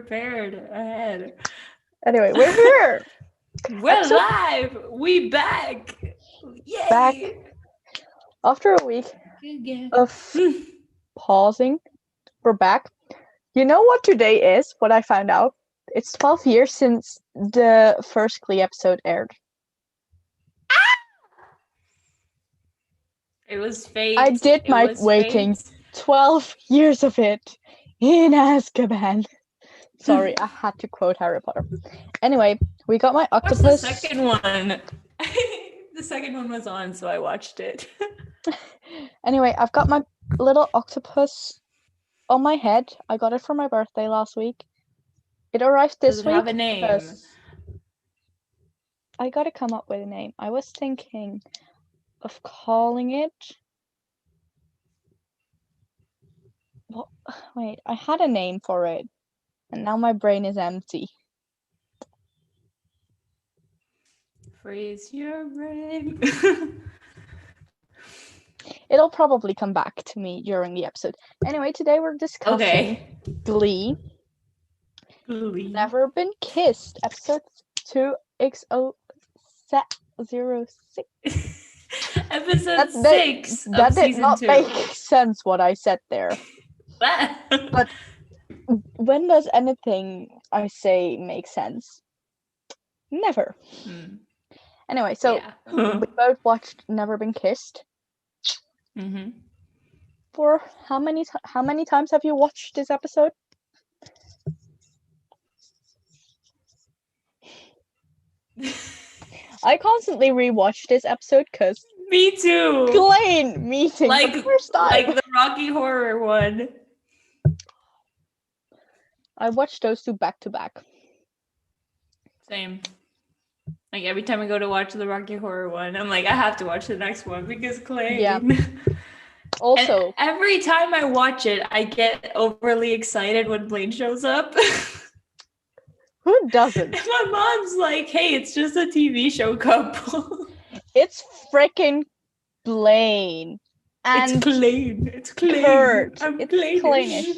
prepared ahead. Anyway, we're here. We're live. We back. Yay. Back after a week of pausing. We're back. You know what today is? What I found out? It's 12 years since the first Glee episode aired. It was fate. I did my waiting. 12 years of it in Azkaban. Sorry, I had to quote Harry Potter. Anyway, we got my octopus. What's the second one? The second one was on, so I watched it. Anyway, I've got my little octopus on my head. I got it for my birthday last week. It arrived this week. Does it have a name? I gotta come up with a name. I was thinking of calling it... Well, wait, I had a name for it. And now my brain is empty. Freeze your brain. It'll probably come back to me during the episode. Anyway, today we're discussing Glee. Never Been Kissed, episode 2X006. Episode 6 that did not make sense what I said there. But when does anything I say make sense? Never. Anyway, so we both watched Never Been Kissed. Mm-hmm. For how many times have you watched this episode? I constantly rewatch this episode because me too. Glenn meeting the first time. Like the Rocky Horror one. I watched those two back to back. Same. Like every time I go to watch the Rocky Horror one, I'm like, I have to watch the next one because Clay. Yeah. Also, and every time I watch it, I get overly excited when Blaine shows up. Who doesn't? And my mom's like, hey, it's just a TV show couple. It's freaking Blaine. And it's Claine. It's Claine. Kurt. It's Clainish.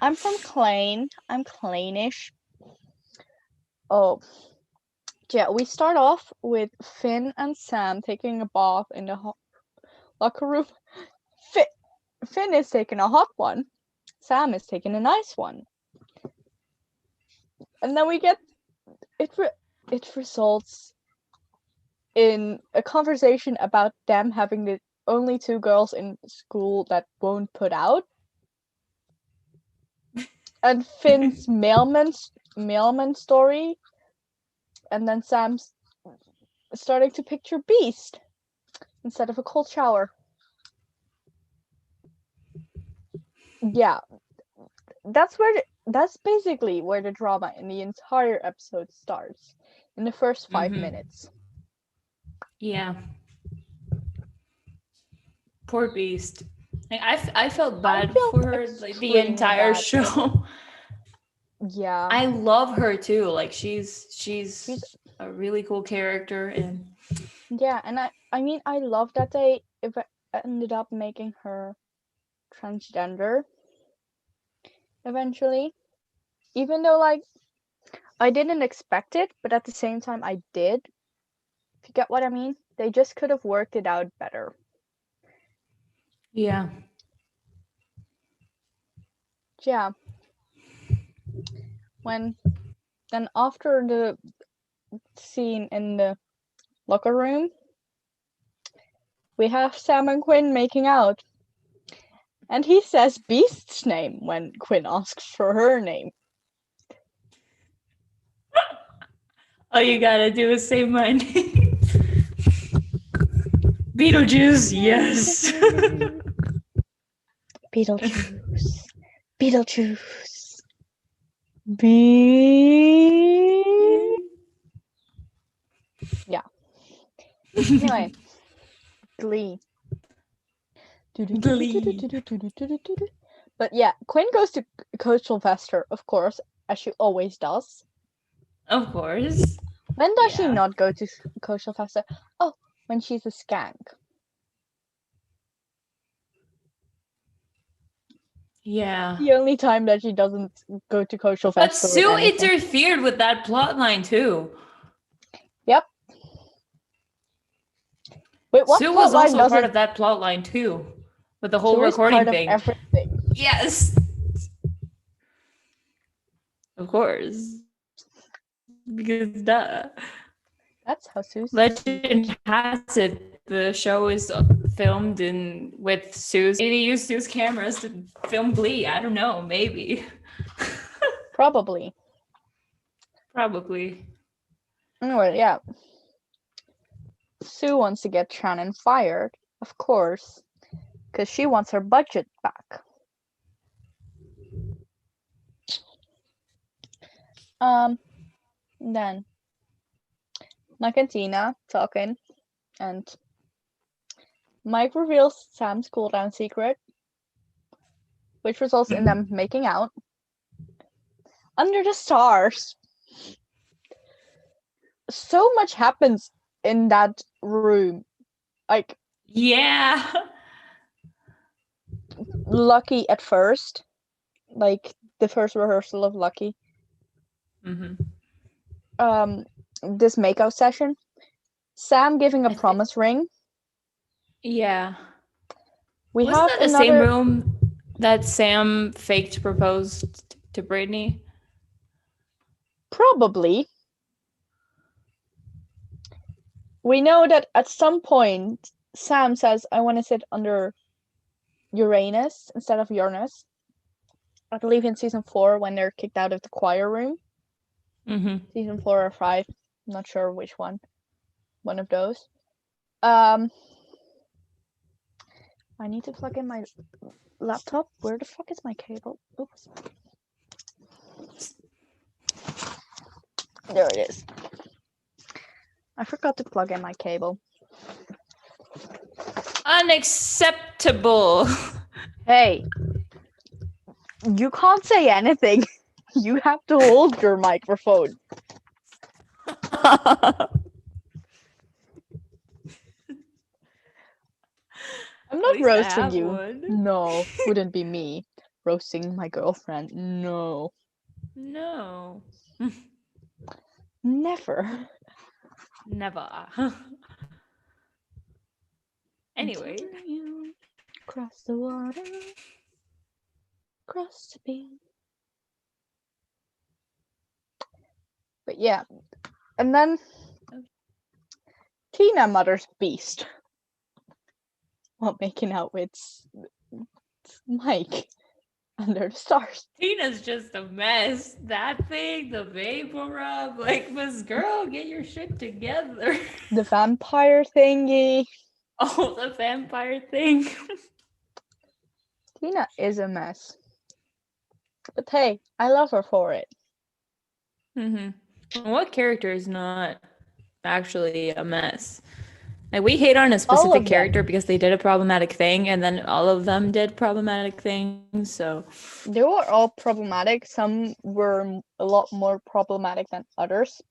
I'm from Claine. I'm Clainish. Oh. Yeah, we start off with Finn and Sam taking a bath in the locker room. Finn is taking a hot one. Sam is taking a nice one. And then we get it results in a conversation about them having the only two girls in school that won't put out. And Finn's mailman story. And then Sam's starting to picture Beast instead of a cold shower. Yeah. That's basically where the drama in the entire episode starts. In the first 5 minutes. Yeah. Poor Beast. Like, I felt bad for her like the entire show. Yeah. I love her too. Like she's a really cool character and yeah, and I mean I love that they ended up making her transgender eventually. Even though like I didn't expect it, but at the same time I did. If you get what I mean? They just could have worked it out better. Yeah. Yeah. Then after the scene in the locker room, we have Sam and Quinn making out. And he says Beast's name when Quinn asks for her name. All you gotta do is say my name. Beetlejuice, yes. Beetlejuice. Yeah. Anyway, Glee. But yeah, Quinn goes to Coach Sylvester, of course, as she always does. Of course. When does she not go to Coach Sylvester? Oh, when she's a skank. Yeah. The only time that she doesn't go to Coastal But Festival or Sue anything. interfered with that plot line too. Yep. Wait, what Sue was plotline also part doesn't? of that plot line too. With the whole Sue is recording part of thing. everything. Yes. Of course. Because duh. That's how Sue's. Legend has it the show is filmed in with Sue's. Maybe they use Sue's cameras to film Glee. I don't know. Maybe. Probably. Probably. Anyway, yeah. Sue wants to get Shannon fired, of course, because she wants her budget back. Then Mike and Tina talking, and Mike reveals Sam's cool down secret, which results in them making out under the stars. So much happens in that room. Like, Yeah. Lucky at first, like the first rehearsal of Lucky. Mm-hmm. This makeout session, Sam giving a promise ring. Yeah. We Wasn't have that the another. same room that Sam faked proposed to Brittany? Probably. We know that at some point Sam says, I want to sit under Uranus instead of Uranus. I believe in season 4 when they're kicked out of the choir room. Mm-hmm. Season 4 or 5. I'm not sure which one. One of those. I need to plug in my laptop. Where the fuck is my cable? Oops. There it is. I forgot to plug in my cable. Unacceptable. Hey, you can't say anything. You have to hold your microphone. I'm not roasting you. One. No, wouldn't be me. Roasting my girlfriend. No. No. Never. Never. Anyway. Cross the water. Cross the beach. But yeah. And then Tina mothers Beast. While making out with Mike under the stars. Tina's just a mess. That thing, the vapor rub, like, Miss Girl, get your shit together. The vampire thingy. Oh, the vampire thing. Tina is a mess. But hey, I love her for it. Mm-hmm. What character is not actually a mess? Like, we hate on a specific character because they did a problematic thing, and then all of them did problematic things, so... They were all problematic. Some were a lot more problematic than others.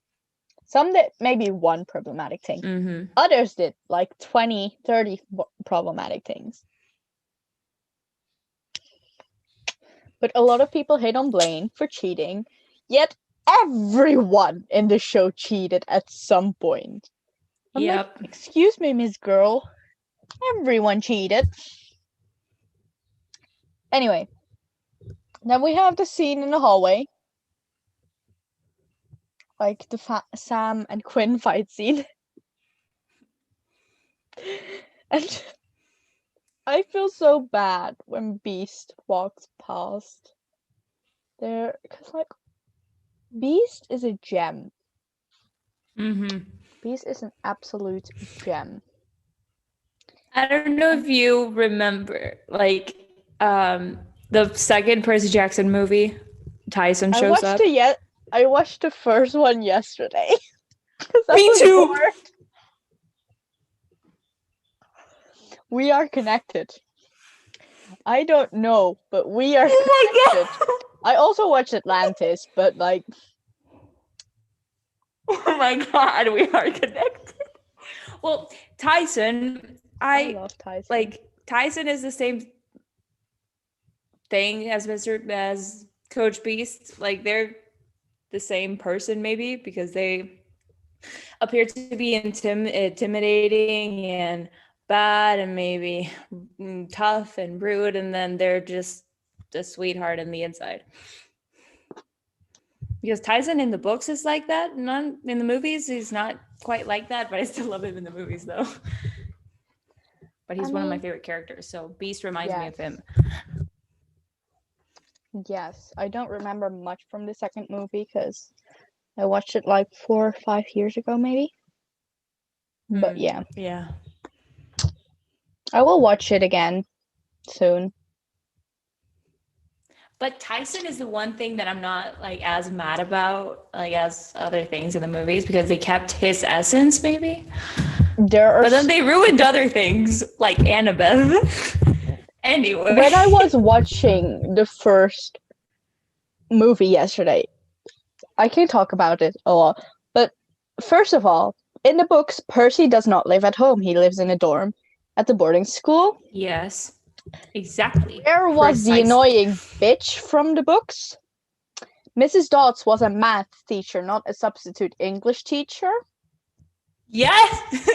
Some did maybe one problematic thing. Mm-hmm. Others did like 20, 30 problematic things. But a lot of people hate on Blaine for cheating, yet everyone in the show cheated at some point. I'm like, excuse me, Miss Girl. Everyone cheated. Anyway, then we have the scene in the hallway. Like the Sam and Quinn fight scene. And I feel so bad when Beast walks past there. Because, like, Beast is a gem. Mm-hmm. Beast is an absolute gem. I don't know if you remember, like, the second Percy Jackson movie, Tyson shows up. I watched the first one yesterday. Me too. Bored. We are connected. I don't know, but we are connected. My God. I also watched Atlantis, but like... Oh my God, we are connected. Well, Tyson, I love Tyson. Like, Tyson is the same thing as Coach Beast. Like they're the same person maybe because they appear to be intimidating and bad and maybe tough and rude, and then they're just a sweetheart in the inside. Because Tyson in the books is like that. None in the movies, he's not quite like that, but I still love him in the movies though. But he's one of my favorite characters, so Beast reminds me of him. Yes, I don't remember much from the second movie because I watched it like 4 or 5 years ago, maybe. But yeah. Yeah. I will watch it again soon. But Tyson is the one thing that I'm not like as mad about, like as other things in the movies, because they kept his essence, maybe. But then they ruined other things, like Annabeth. Anyway. When I was watching the first movie yesterday, I can't talk about it a lot. But first of all, in the books, Percy does not live at home. He lives in a dorm at the boarding school. Yes. Exactly. Where was the annoying bitch from the books? Mrs. Dodds was a math teacher, not a substitute English teacher. Yes!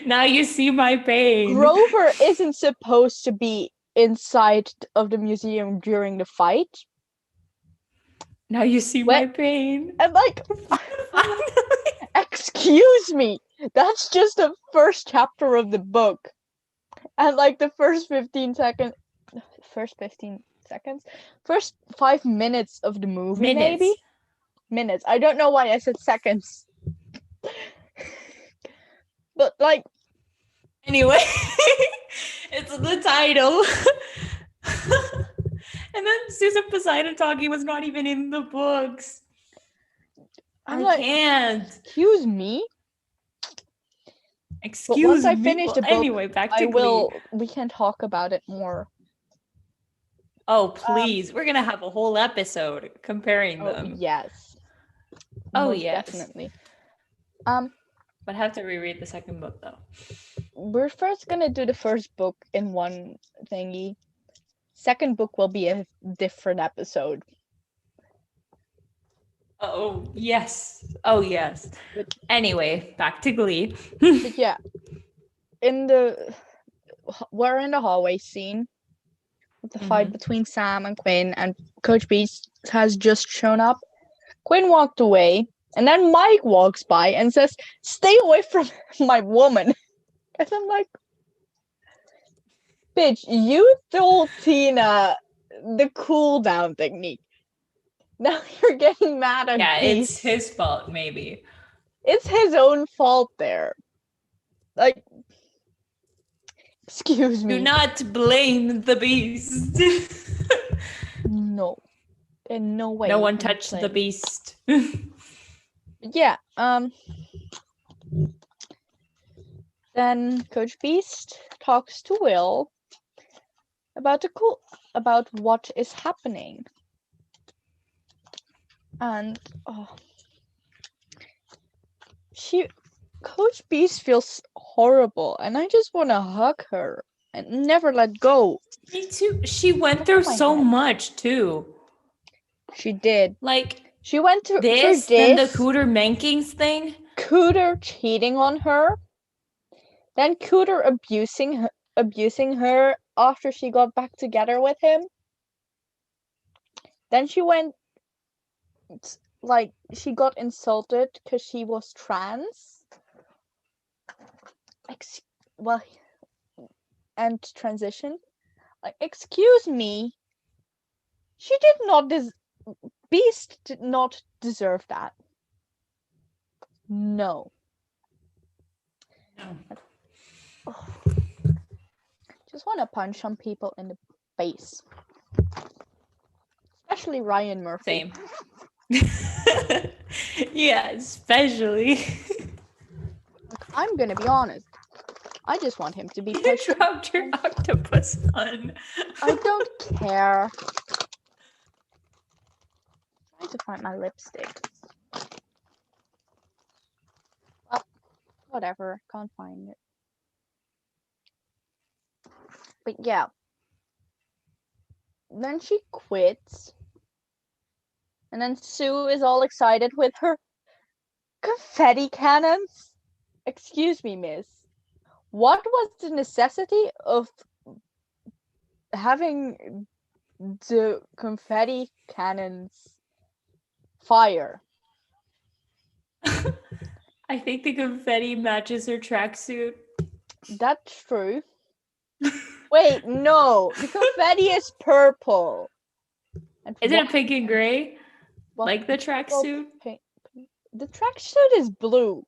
Now you see my pain. Grover isn't supposed to be inside of the museum during the fight. Now you see my pain. And like, excuse me, that's just the first chapter of the book. And like the first 5 minutes of the movie, maybe? Minutes. I don't know why I said seconds. But like, anyway, it's the title. And then Susan Poseidon talking was not even in the books. I can't. Excuse me. Excuse me. Once I finish the book, anyway, back to Glee. We can talk about it more. Oh, please. We're going to have a whole episode comparing them. Yes. Oh, yes. Definitely. But I have to reread the second book, though. We're first going to do the first book in one thingy. Second book will be a different episode. Oh, yes. Oh, yes. But anyway, back to Glee. But yeah. We're in the hallway scene. The fight between Sam and Quinn, and Coach Beast has just shown up. Quinn walked away, and then Mike walks by and says, "Stay away from my woman." And I'm like, bitch, you told Tina the cool down technique. Now you're getting mad at Yeah, Beast. it's his fault, maybe. It's his own fault there. Like, excuse me. Do not blame the Beast. No. In no way. No one touched the Beast. Yeah, then Coach Beast talks to Will about what is happening. And Coach Beast feels horrible, and I just want to hug her and never let go. Me too. She went through so much too. She did. Like, she went through this, then the Cooter Mankings thing. Cooter cheating on her. Then Cooter abusing her after she got back together with him. Then she went, like, she got insulted because she was trans. And transition. Like, excuse me. Beast did not deserve that. No. Just want to punch some people in the face. Especially Ryan Murphy. Same. Yeah, especially. I'm gonna be honest. I just want him to be pushed. You dropped your octopus on. I don't care. I'm trying to find my lipstick. Well, whatever. Can't find it. But yeah. then she quits. And then Sue is all excited with her confetti cannons. Excuse me, miss. What was the necessity of having the confetti cannons fire? I think the confetti matches her tracksuit. That's true. Wait, no. The confetti is purple. Isn't it pink and gray? Well, like the tracksuit? Pink. The tracksuit is blue.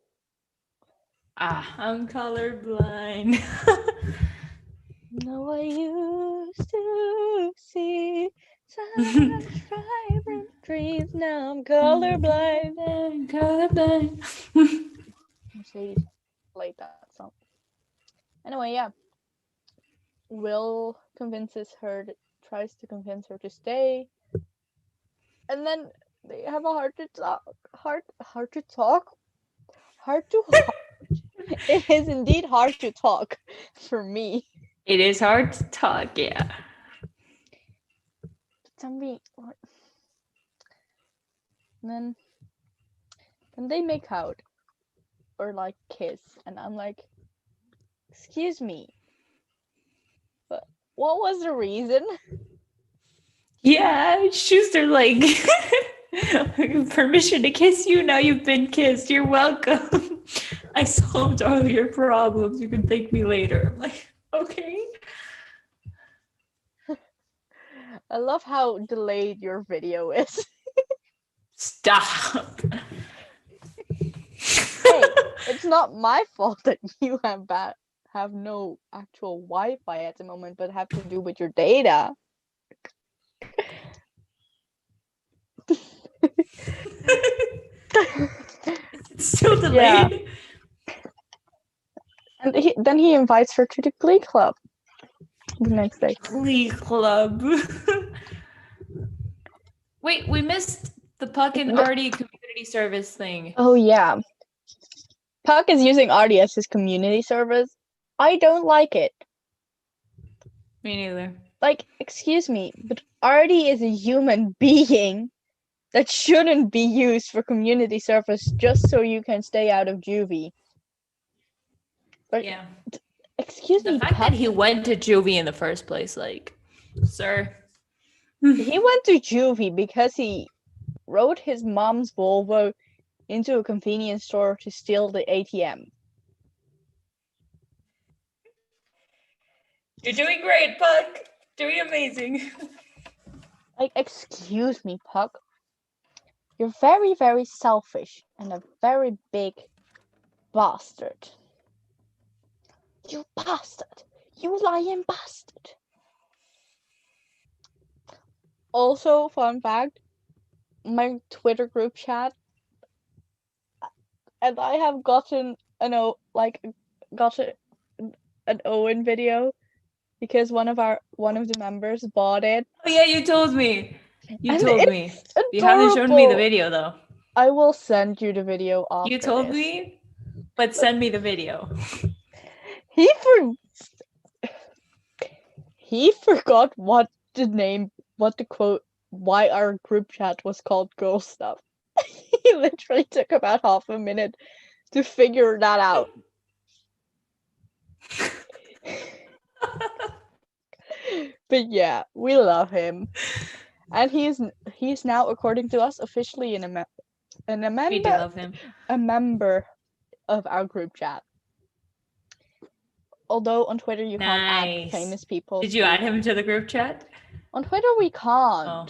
I'm colorblind. No, I used to see such vibrant dreams. Now I'm colorblind. Colorblind. Mercedes played that song. Anyway, yeah. Will tries to convince her to stay. And then they have a heart to talk. It is indeed hard to talk for me. It is hard to talk, yeah. And then they make out or like kiss, and I'm like, excuse me, but what was the reason? Yeah, Schuster, like, permission to kiss you. Now you've been kissed. You're welcome. I solved all your problems. You can thank me later. I'm like, okay. I love how delayed your video is. Stop. Hey, it's not my fault that you have no actual Wi-Fi at the moment, but have to do with your data. It's still delayed. Yeah. And then he invites her to the Glee Club the next day. Glee Club. Wait, we missed the Puck and Artie community service thing. Oh, yeah. Puck is using Artie as his community service. I don't like it. Me neither. Like, excuse me, but Artie is a human being that shouldn't be used for community service just so you can stay out of juvie. But, yeah. Excuse me, the fact that he went to juvie in the first place, like, sir. He went to juvie because he rode his mom's Volvo into a convenience store to steal the ATM. You're doing great, Puck. Doing amazing. Like, excuse me, Puck. You're very, very selfish and a very big bastard. You bastard! You lying bastard! Also, fun fact, my Twitter group chat, and I have gotten an Owen video because one of the members bought it. Oh yeah, you told me. You told me. Adorable. You haven't shown me the video though. I will send you the video after. You told me, but send me the video. He forgot what the quote, why our group chat was called girl stuff. He literally took about half a minute to figure that out. But yeah, we love him, and he's now, according to us, officially a member. We do love him. A member of our group chat. Although on Twitter you can't add famous people. Did you add him to the group chat? On Twitter we can't. Oh.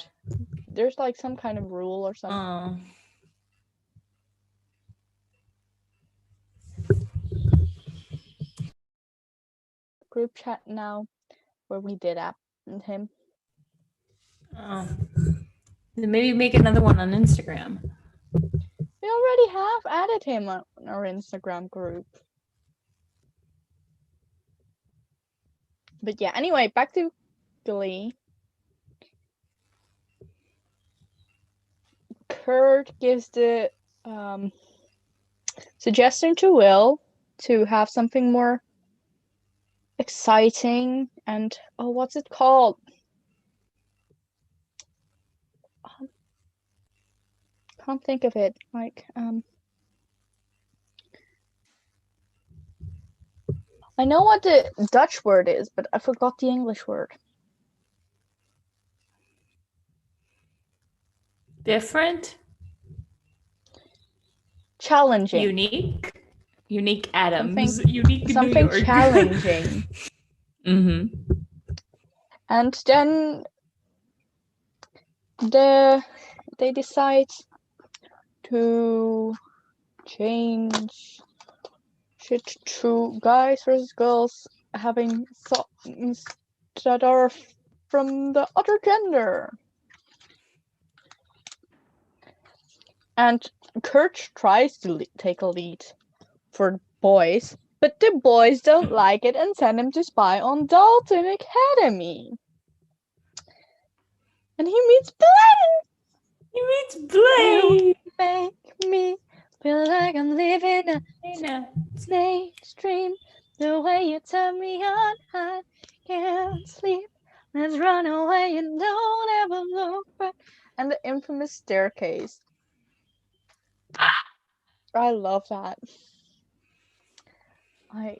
There's like some kind of rule or something. Oh. Group chat now, where we did add him. Oh. Maybe make another one on Instagram. We already have added him on our Instagram group. But yeah, anyway, back to Glee. Kurt gives the suggestion to Will to have something more exciting and what's it called? can't think of it. Like, I know what the Dutch word is, but I forgot the English word. Different. Challenging. Unique Adams. Something- Unique New Something York. challenging. Mm-hmm. And then they decide to change shit to guys versus girls having songs that are from the other gender. And Kurt tries to take a lead for boys, but the boys don't like it and send him to spy on Dalton Academy. And he meets Blaine. He meets Blaine. You make me feel like I'm living in a mainstream. The way you turn me on, I can't sleep. Let's run away and don't ever look back. And the infamous staircase. I love that. I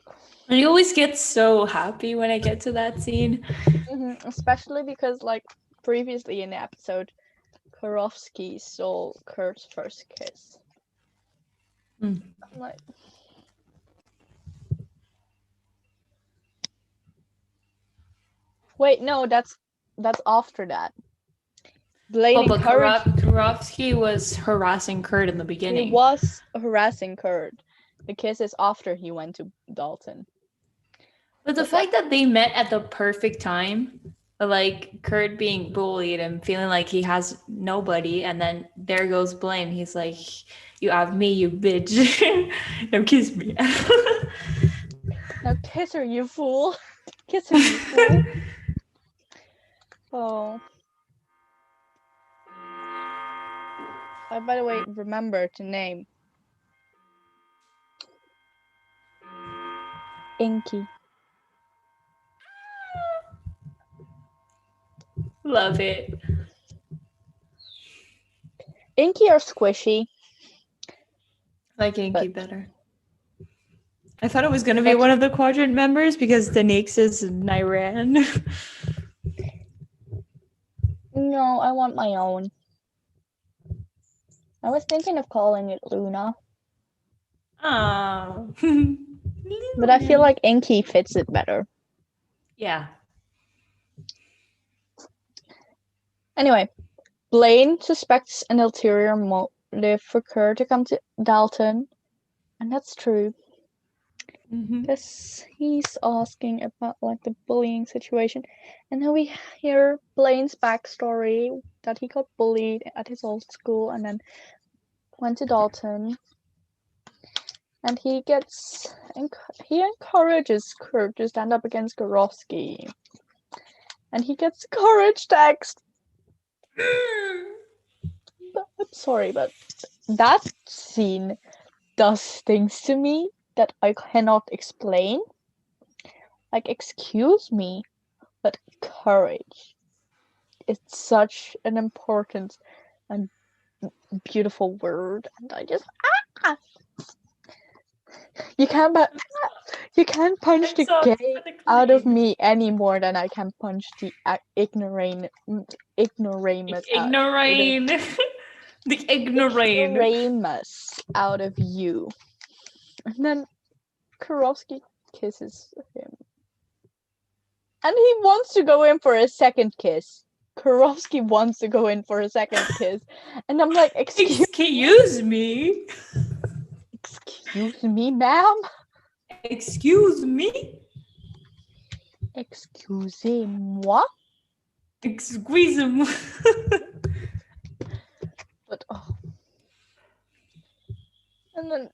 always get so happy when I get to that scene. Especially because, like, previously in the episode, Karofsky stole Kurt's first kiss. I'm like, wait, no, that's after that. Blaine but encouraged. Karofsky was harassing Kurt in the beginning. He was harassing Kurt. The kiss is after he went to Dalton. But the fact that they met at the perfect time, like Kurt being bullied and feeling like he has nobody, and then there goes Blaine. He's like, "You have me, you bitch. Now kiss me." Now kiss her, you fool. Kiss her, you fool. Oh. I, by the way, remember to name Inky. Love it. Inky or Squishy? I like Inky better. I thought it was going to be one of the Quadrant members because Danique is Nyran. No, I want my own. I was thinking of calling it Luna. Oh. But I feel like Inky fits it better. Yeah. Anyway, Blaine suspects an ulterior motive for Kurt to come to Dalton. And that's true. Because he's asking about, like, the bullying situation. And then we hear Blaine's backstory, that he got bullied at his old school and then went to Dalton. And he encourages Kurt to stand up against Gorofsky. And he gets courage text. I'm sorry, but that scene does things to me that I cannot explain. Like, excuse me, but courage is such an important and beautiful word, and I just you can't punch the gay out of me any more than I can punch the ignoramus out of you. And then Karofsky kisses him. And he wants to go in for a second kiss. Karofsky wants to go in for a second kiss. And I'm like, excuse me? Excuse me, ma'am? Excuse me? Excusez-moi? Excuse-moi. But, oh. And then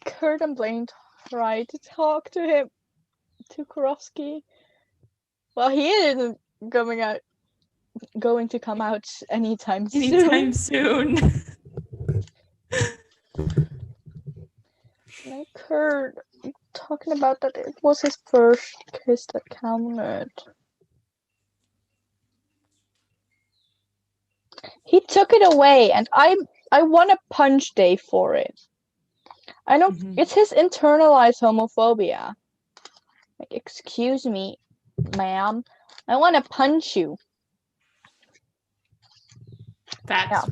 Kurt and Blaine try to talk to him, to Karofsky. Well, he isn't going to come out anytime soon. And Kurt talking about that it was his first kiss that counted. He took it away, and I'm I want to punch Dave for it. I know it's his internalized homophobia. Like, excuse me, ma'am. I want to punch you. Facts.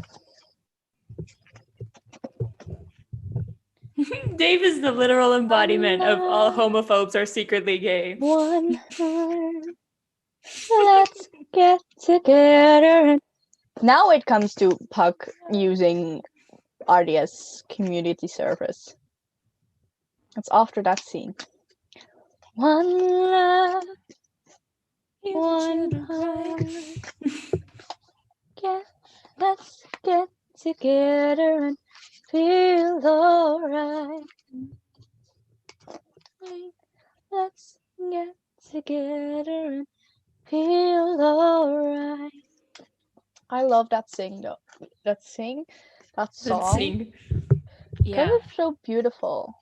Yeah. Dave is the literal embodiment of all homophobes are secretly gay. One heart. Let's get together. Now it comes to Puck using RDS community service. It's after that scene. One love, one heart. Let's get together and feel alright. Let's get together and feel alright. I love that song. That song. Yeah. Because it's so beautiful.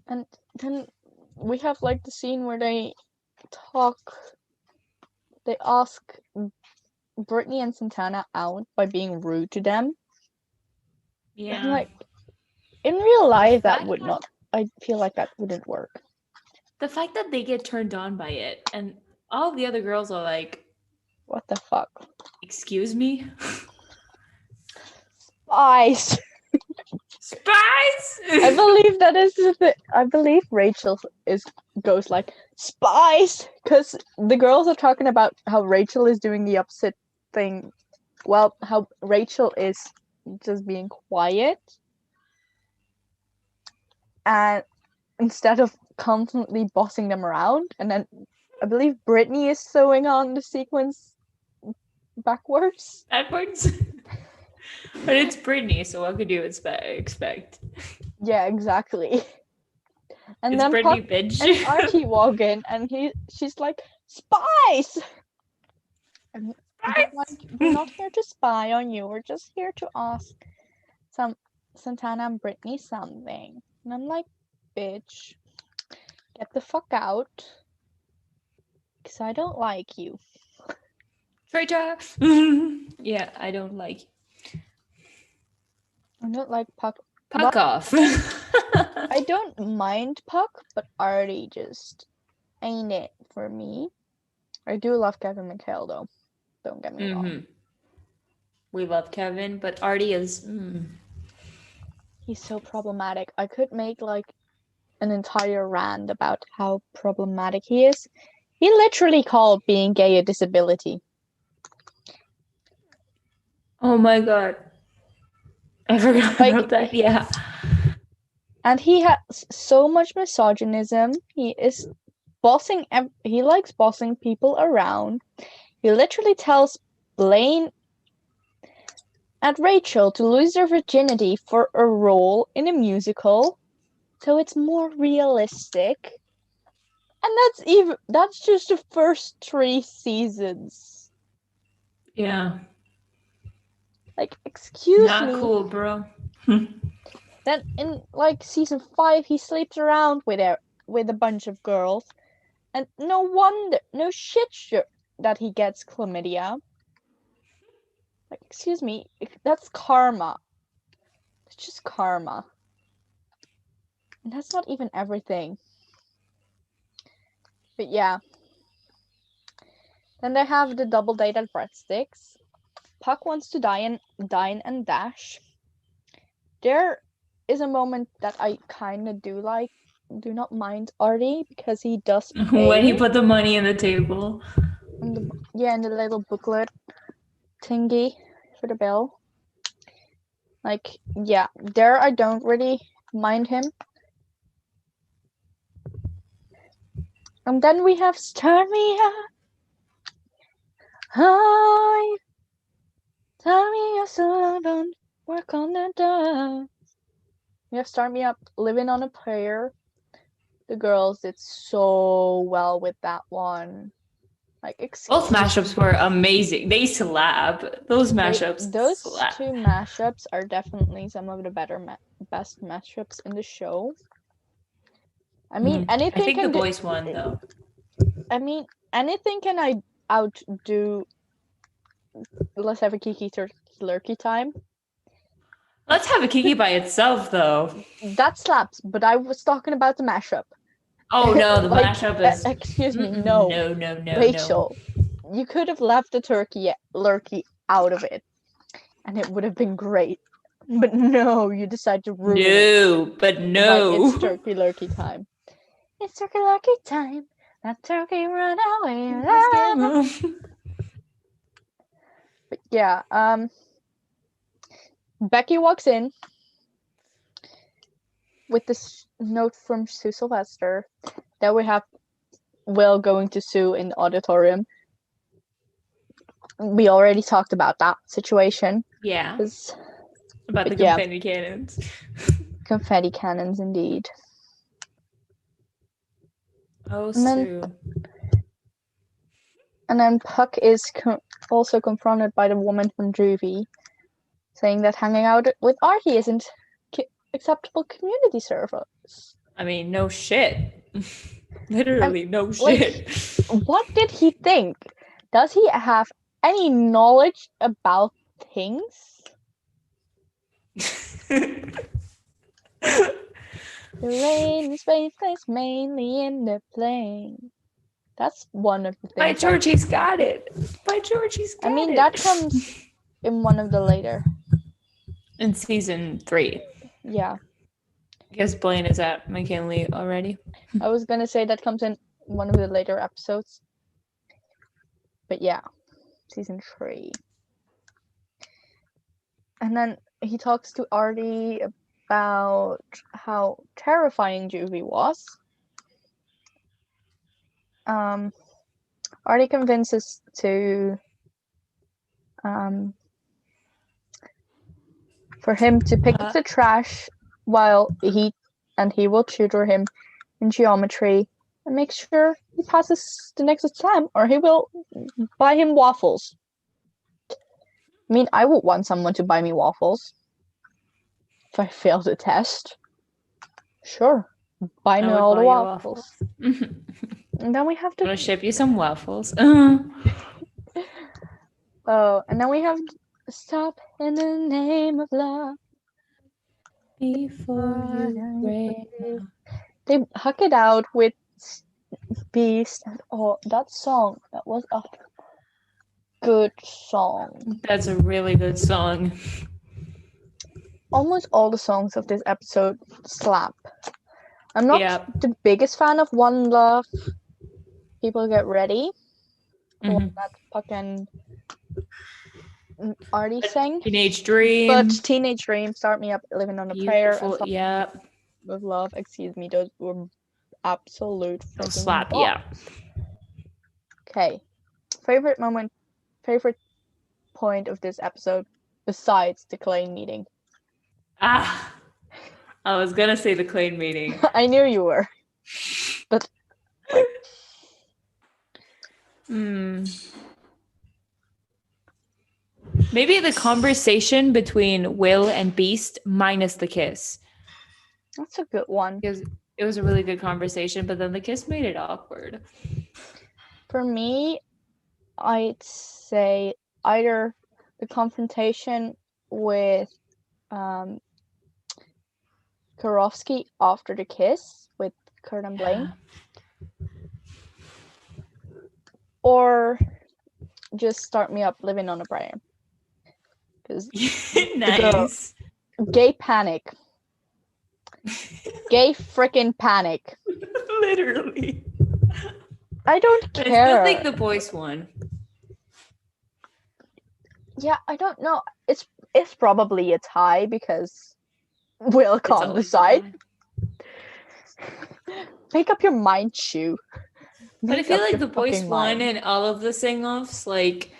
And then we have like the scene where they ask Brittany and Santana out by being rude to them. Yeah. And like in real life, that would not. I feel like that wouldn't work. The fact that they get turned on by it, and all the other girls are like, "What the fuck? Excuse me." Spies. Spies. I believe that is the thing. I believe Rachel goes like spies because the girls are talking about how Rachel is doing the opposite thing. Well, how Rachel is just being quiet, and instead of constantly bossing them around, and then I believe Brittany is sewing on the sequence backwards. But it's Brittany, so what could you expect? Yeah, exactly. And it's then Brittany, Puck bitch. and Archie walk in, and she's like, spies! And we're not here to spy on you. We're just here to ask Santana and Brittany something. And I'm like, bitch, get the fuck out. Because I don't like you. Traitor! Yeah, I don't like. I don't like Puck. Puck off. I don't mind Puck, but Artie just ain't it for me. I do love Kevin McHale though. Don't get me wrong. We love Kevin, but Artie is. He's so problematic. I could make like an entire rant about how problematic he is. He literally called being gay a disability. Oh my god. I forgot about that. Yeah. And he has so much misogynism. He likes bossing people around. He literally tells Blaine and Rachel to lose their virginity for a role in a musical, so it's more realistic. And that's just the first 3 seasons. Yeah. Like, excuse me. Not cool, bro. Then in like season 5, he sleeps around with a bunch of girls, and no shit that he gets chlamydia. Like, excuse me, that's karma. It's just karma. And that's not even everything. But yeah. Then they have the double date at Breadsticks. Puck wants to dine and dash. There is a moment that I kind of do not mind Artie because he does pay. When he put the money on the table. In the little booklet thingy for the bill. Like, yeah, there I don't really mind him. And then we have Start Me Up. Hi. Tell me you're so don't work on the door. We have Start Me Up, Living on a Prayer. The girls did so well with that one. Like, both mashups were amazing. They slap. Those mashups. Those slap. 2 mashups are definitely some of the best mashups in the show. I mean, anything. I think the boys won though. I mean, anything can outdo let's have a Kiki turkey lurkey time. Let's have a Kiki by itself, though. That slaps, but I was talking about the mashup. Oh no, the mashup is. Excuse me, no. No. Rachel, you could have left the turkey lurkey out of it, and it would have been great. But no, you decided to ruin it. But no. It's turkey lurkey time. It's turkey lurkey time. That turkey run away. But yeah, Becky walks in with this note from Sue Sylvester that we have Will going to Sue in the auditorium. We already talked about that situation. Yeah. About the confetti cannons. Confetti cannons, indeed. Oh, Sue. And then Puck is also confronted by the woman from Juvie, saying that hanging out with Artie isn't acceptable community service. I mean, no shit. Literally, no shit. What did he think? Does he have any knowledge about things? The rain is placed mainly in the plane. That's one of the things. By George, he's got it. I mean, that comes in one of the later. In season 3. Yeah. I guess Blaine is at McKinley already. I was gonna say that comes in one of the later episodes. But yeah, season 3. And then he talks to Artie about how terrifying Juvie was. Artie convinces to for him to pick up the trash while he will tutor him in geometry and make sure he passes the next exam, or he will buy him waffles. I mean, I would want someone to buy me waffles if I failed a test. Sure, buy me all the waffles. And then we have to. I'm gonna ship you some waffles. Oh, and then we have stop in the name of love. Before you break. They huck it out with Beast. Oh, that song. That was a good song. That's a really good song. Almost all the songs of this episode slap. I'm not the biggest fan of One Love. People Get Ready. The one that Puck and Artie sang. Teenage Dream. But Teenage Dream, Start Me Up, Living on a Prayer. Yeah. With Love, excuse me, those were absolute slap, balls. Yeah. Okay. Favorite point of this episode besides the Klein meeting? I was gonna say the Klein meeting. I knew you were. But Maybe the conversation between Will and Beast minus the kiss. That's a good one. Because it was a really good conversation, but then the kiss made it awkward. For me, I'd say either the confrontation with Karofsky after the kiss with Kurt and Blaine. Or just Start Me Up, Living on a Prayer. Because nice. Gay panic. Gay freaking panic. Literally. I don't care. I still think the boys won. Yeah, I don't know. It's probably a tie because Will can't decide. Make up your mind, Shu. But I feel like the boys won in all of the sing-offs. Like,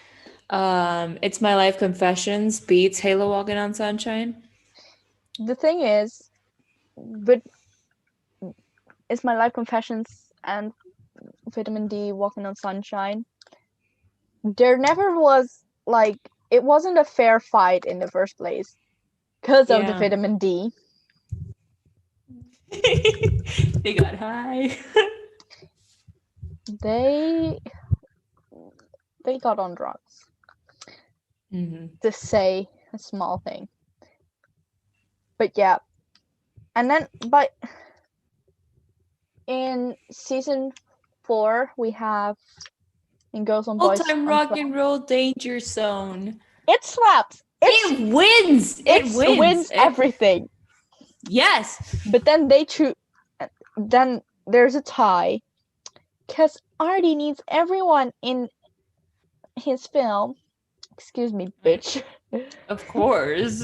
It's My Life Confessions beats Halo Walking on Sunshine. The thing is, but It's My Life Confessions and Vitamin D Walking on Sunshine, there never was, like, it wasn't a fair fight in the first place because of the vitamin D. They got high. They got on drugs. to say a small thing. But yeah. And then, but in season 4, we have in Girls on Boys. All-time rock and roll danger zone. It slaps. It wins. It wins everything. Yes. But then they choose. Then there's a tie, because Artie needs everyone in his film. Excuse me, bitch. Of course.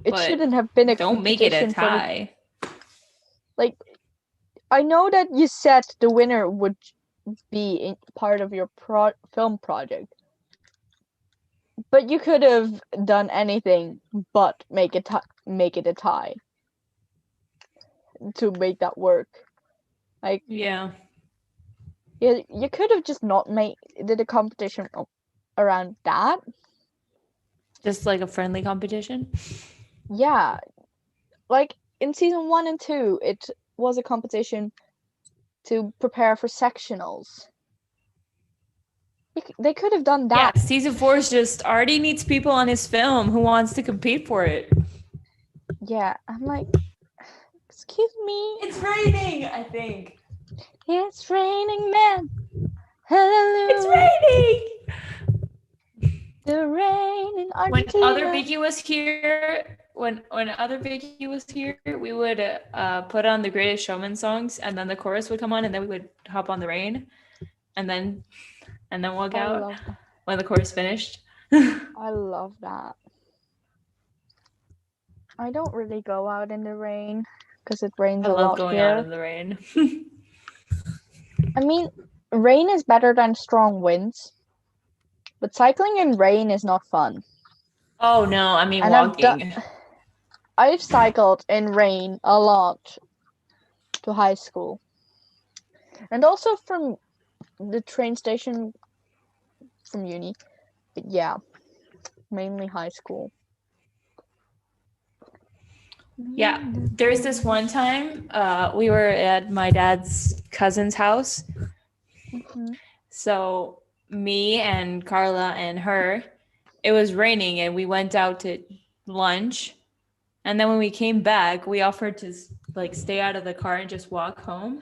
It shouldn't have been a don't make it a tie. Like, I know that you said the winner would be part of your film project, but you could have done anything but make it a tie to make that work. Like, yeah, you could have just not did a competition around that. Just like a friendly competition. Yeah, like in season 1 and 2, it was a competition to prepare for sectionals. They could have done that. Yeah, season 4 is just Artie needs people on his film who wants to compete for it. Yeah, I'm like, excuse me. It's raining, I think. It's raining, man. Hallelujah. It's raining. The rain in Argentina. When other Vicky was here, we would put on the Greatest Showman songs, and then the chorus would come on, and then we would hop on the rain, and then walk out when the chorus finished. I love that. I don't really go out in the rain because it rains a lot here. I love going out in the rain. I mean, rain is better than strong winds, but cycling in rain is not fun. Oh no, I mean walking. I've cycled in rain a lot to high school, and also from the train station from uni. But yeah, mainly high school. Yeah, there's this one time we were at my dad's cousin's house. Mm-hmm. So me and Carla and her, it was raining, and we went out to lunch. And then when we came back, we offered to like stay out of the car and just walk home.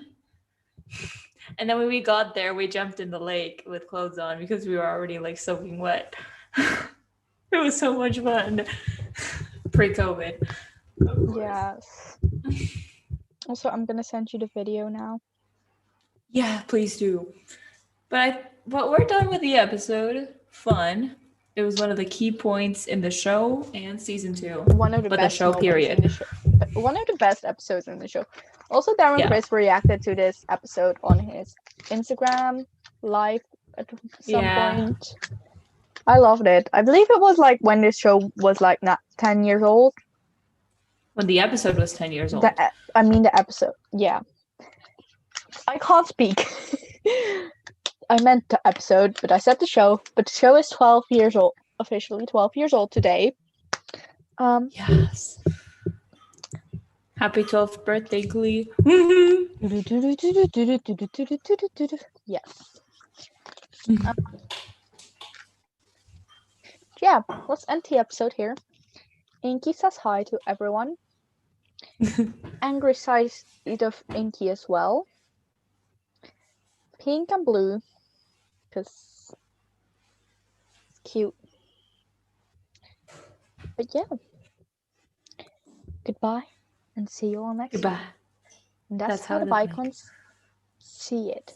And then when we got there, we jumped in the lake with clothes on because we were already like soaking wet. It was so much fun. Pre-COVID. Yes. Also, I'm gonna send you the video now. Yeah, please do. But we're done with the episode. Fun. It was one of the key points in the show and season 2. One of the best the show period. In the show. One of the best episodes in the show. Also, Darren Chris reacted to this episode on his Instagram live at some point. I loved it. I believe it was like when this show was like not 10 years old. When the episode was 10 years old. The episode. Yeah. I can't speak. I meant the episode, but I said the show. But the show is 12 years old. Officially 12 years old today. Yes. Happy 12th birthday, Glee. Yes. Yeah, let's end the episode here. Inky says hi to everyone. Angry side of Inky as well. Pink and blue, because it's cute. But yeah. Goodbye, and see you all next time. Goodbye. And that's how the Biconz see it.